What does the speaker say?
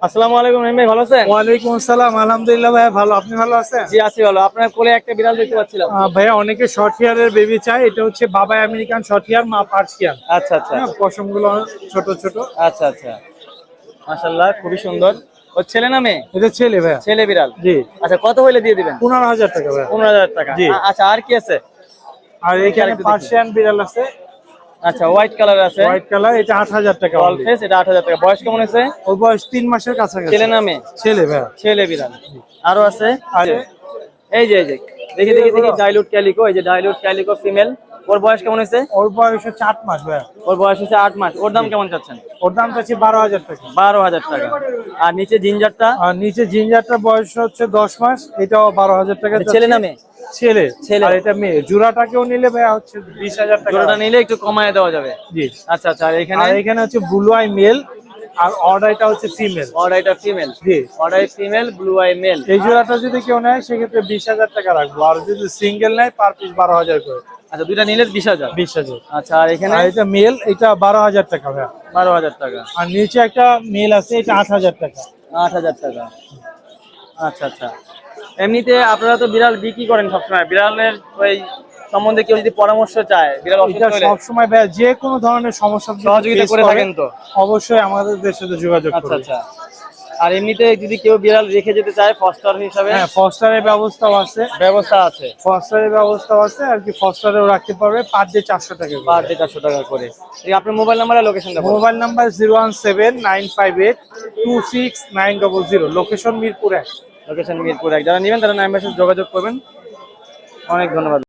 আসসালামু আলাইকুম রহিম ভাই, ভালো আছেন? ওয়ালাইকুম আসসালাম, আলহামদুলিল্লাহ ভাই ভালো। আপনি ভালো আছেন? জি আছি ভালো। আপনার কোলে একটা বিড়াল দেখতে পাচ্ছিলাম। ভাইয়া অনেকে শর্ট হেয়ারের বেবি চাই। এটা হচ্ছে বাবা আমেরিকান শর্ট হেয়ার, মা পার্সিয়ান। আচ্ছা আচ্ছা পশম গুলো ছোট ছোট। আচ্ছা আচ্ছা, মাশাআল্লাহ খুবই সুন্দর। ও ছেলে না মেয়ে? এটা ছেলে ভাইয়া। ছেলে বিড়াল। জি। আচ্ছা, কত হইলে দিয়ে দিবেন? 15,000 টাকা ভাইয়া। 15,000 টাকা। জি। আচ্ছা, আর কি আছে? আর দেখি এখানে আরেকটু দেখি। পার্সিয়ান বিড়াল আছে, আচ্ছা, হোয়াইট কালার আছে। White colour. এটা 8,000 টাকা। বল ফেস, এটা 8,000 টাকা। বয়স কেমন আছে? ওর বয়স 3 মাসের কাছাকাছি। ছেলে না মেয়ে? ছেলে ভাইয়া। ছেলে বিড়াল। আরো আছে? আর এই যে দেখি দেখি দেখি, ডাইলুট ক্যালিকো। এই যে ডাইলুট ক্যালিকো ফিমেল। ওর বয়স কেমন হয়েছে? ওর বয়স হচ্ছে 8 মাস ভাইয়া। ওর বয়স হচ্ছে 8 মাস। ওর দাম কেমন চাচ্ছেন? ওর দাম চাচ্ছি 12,000 টাকা। 12,000 টাকা। আর নিচে জিঞ্জারটা? আর নিচে জিঞ্জারটার বয়স হচ্ছে 10 মাস। এটাও 12,000 টাকা। ছেলে না মেয়ে? ছেলে। ছেলে। আর এটা মেয়ে। জোড়াটাকেও নিলে ভাইয়া হচ্ছে 20,000 টাকা। জোড়াটা নিলে একটু কমায় দেওয়া যাবে। জি। আচ্ছা আচ্ছা। আর এখানে? আর এখানে হচ্ছে ব্লু আই মেল, আর অর্ডারটা হচ্ছে ফিমেল। অর্ডারটা ফিমেল। জি। Order female, blue eye male. এই জোড়াটা যদি কেউ নেয় সেক্ষেত্রে 20,000 টাকা রাখবো। আর যদি সিঙ্গেল নেয় পার পিস 12,000 করে। আচ্ছা, দুইটা নিলে 20,000। 20,000। আচ্ছা, আর এখানে? আর এটা মেল, এটা 12,000 টাকা ভাইয়া। 12,000 টাকা। আর নিচে একটা মেল আছে, এটা 8,000 টাকা। 8,000 টাকা। আচ্ছা আচ্ছা। এমনিতে আপনারা তো বিড়াল বিক্রি করেন সবসময়। বিড়ালের ওই সম্বন্ধে কেউ যদি পরামর্শ চায়, বিড়াল এটা অসুস্থ হলে সবসময় ভাইয়া যে কোনো ধরনের সমস্যা যদি সহযোগিতা face করে থাকেন তো? অবশ্যই আমাদের সাথে যোগাযোগ আচ্ছা করুন। আচ্ছা। আর এমনিতে যদি কেউ বিড়াল রেখে যেতে চায় ফস্টার হিসাবে? হ্যাঁ, ফস্টারের ব্যবস্থাও আছে। ব্যবস্থা আছে। ফস্টারের ব্যবস্থাও আছে আর কি। ফস্টারেও রাখতে পারবে পার ডে 400 টাকা করে। পার ডে 400 টাকা করে। এই আপনার মোবাইল নাম্বার আর লোকেশনটা বলুন। Mobile number 017-958-26900। Location Mirpur 1। Location Mirpur 1। যারা নেবেন তারা নাম্বারের সাথে যোগাযোগ করবেন। অনেক ধন্যবাদ।